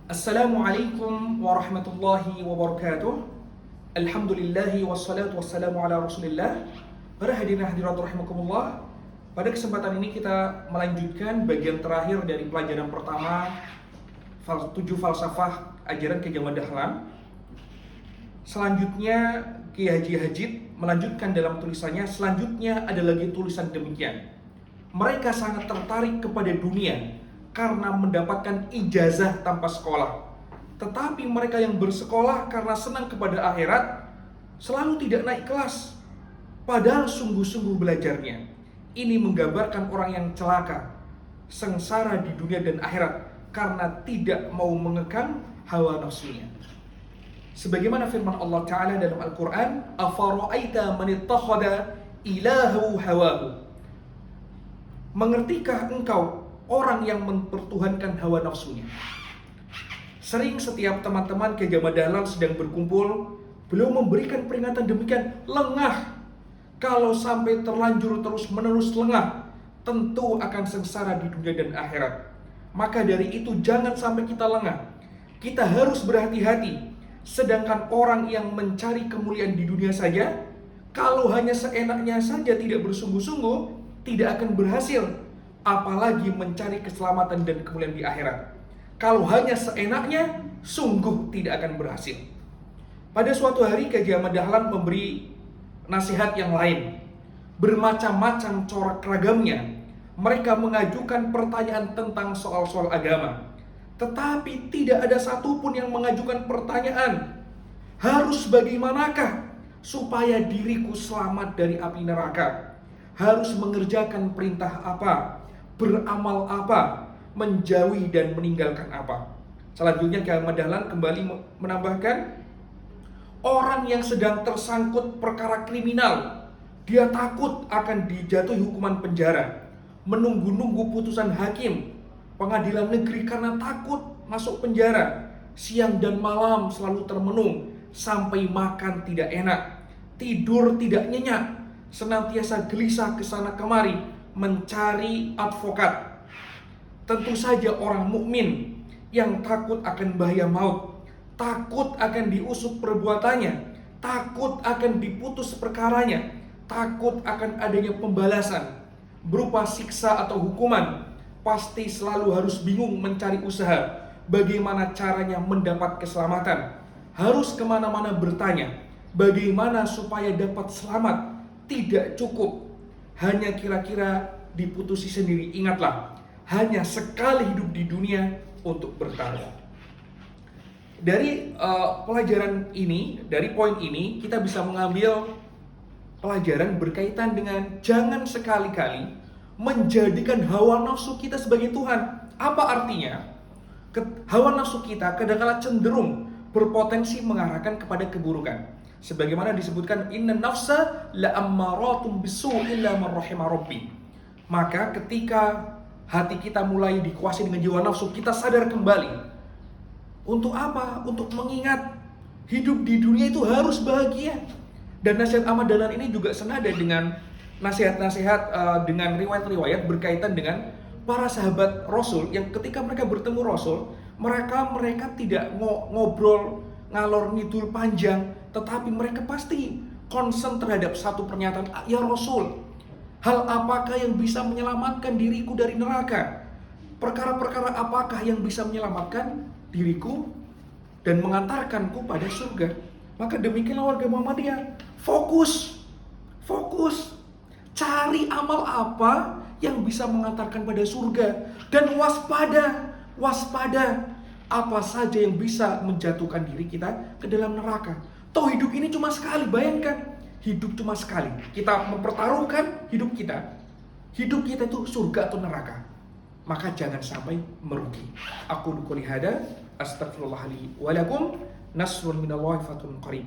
Assalamualaikum warahmatullahi wabarakatuh. Alhamdulillahi wassalatu wassalamu ala rasulillah. Para hadirin hadirat rahimakumullah, pada kesempatan ini kita melanjutkan bagian terakhir dari pelajaran pertama 7 falsafah ajaran Kiai Jamal Dahlan. Selanjutnya Kiai Haji Hajid melanjutkan dalam tulisannya. Selanjutnya ada lagi tulisan demikian: mereka sangat tertarik kepada dunia karena mendapatkan ijazah tanpa sekolah. Tetapi mereka yang bersekolah karena senang kepada akhirat selalu tidak naik kelas, padahal sungguh-sungguh belajarnya. Ini menggambarkan orang yang celaka, sengsara di dunia dan akhirat karena tidak mau mengekang hawa nafsunya. Sebagaimana firman Allah Ta'ala dalam Al-Quran, "Afara'aita man ittakhadha ilahu hawahu." Mengertikah engkau orang yang mempertuhankan hawa nafsunya? Sering setiap teman-teman Kiai Jamal Dahlan sedang berkumpul, beliau memberikan peringatan demikian, lengah. Kalau sampai terlanjur terus-menerus lengah, tentu akan sengsara di dunia dan akhirat. Maka dari itu jangan sampai kita lengah. Kita harus berhati-hati. Sedangkan orang yang mencari kemuliaan di dunia saja, kalau hanya seenaknya saja tidak bersungguh-sungguh, tidak akan berhasil. Apalagi mencari keselamatan dan kemuliaan di akhirat. Kalau hanya seenaknya, sungguh tidak akan berhasil. Pada suatu hari Kiai Jamal Dahlan memberi nasihat yang lain. Bermacam-macam corak ragamnya. Mereka mengajukan pertanyaan tentang soal-soal agama. Tetapi tidak ada satupun yang mengajukan pertanyaan, harus bagaimanakah supaya diriku selamat dari api neraka? Harus mengerjakan perintah apa? Beramal apa, menjauhi dan meninggalkan apa. Selanjutnya Kiai Jamal Dahlan kembali menambahkan, orang yang sedang tersangkut perkara kriminal, dia takut akan dijatuhi hukuman penjara, menunggu-nunggu putusan hakim pengadilan negeri karena takut masuk penjara, siang dan malam selalu termenung, sampai makan tidak enak, tidur tidak nyenyak, senantiasa gelisah ke sana kemari mencari advokat. Tentu saja orang mukmin yang takut akan bahaya maut, takut akan diusut perbuatannya, takut akan diputus perkaranya, takut akan adanya pembalasan berupa siksa atau hukuman, pasti selalu harus bingung mencari usaha bagaimana caranya mendapat keselamatan. Harus kemana-mana bertanya, bagaimana supaya dapat selamat. Tidak cukup hanya kira-kira diputusi sendiri. Ingatlah, hanya sekali hidup di dunia untuk bertarung. Dari pelajaran ini, dari poin ini, kita bisa mengambil pelajaran berkaitan dengan jangan sekali-kali menjadikan hawa nafsu kita sebagai Tuhan. Apa artinya? Hawa nafsu kita kadang-kala cenderung berpotensi mengarahkan kepada keburukan. Sebagaimana disebutkan, inna nafsa la'ammaratun bisu'i illa man rahima rabbi. Maka ketika hati kita mulai dikuasai dengan jiwa nafsu, kita sadar kembali. Untuk apa? Untuk mengingat hidup di dunia itu harus bahagia. Dan nasihat Ahmad Dahlan ini juga senada dengan nasihat-nasihat dengan riwayat-riwayat berkaitan dengan para sahabat Rasul yang ketika mereka bertemu Rasul, mereka tidak ngobrol ngalor ngidul panjang, tetapi mereka pasti concern terhadap satu pernyataan, ya Rasul, hal apakah yang bisa menyelamatkan diriku dari neraka? Perkara-perkara apakah yang bisa menyelamatkan diriku dan mengantarkanku pada surga? Maka demikianlah warga Muhammadiyah, fokus, cari amal apa yang bisa mengantarkan pada surga, dan waspada apa saja yang bisa menjatuhkan diri kita ke dalam neraka. Toh hidup ini cuma sekali, bayangkan, hidup cuma sekali. Kita mempertaruhkan hidup kita itu surga atau neraka. Maka jangan sampai merugi. Aku qouli hada, astaghfirullah li wa lakum, nasrun minallahi fatun qarib.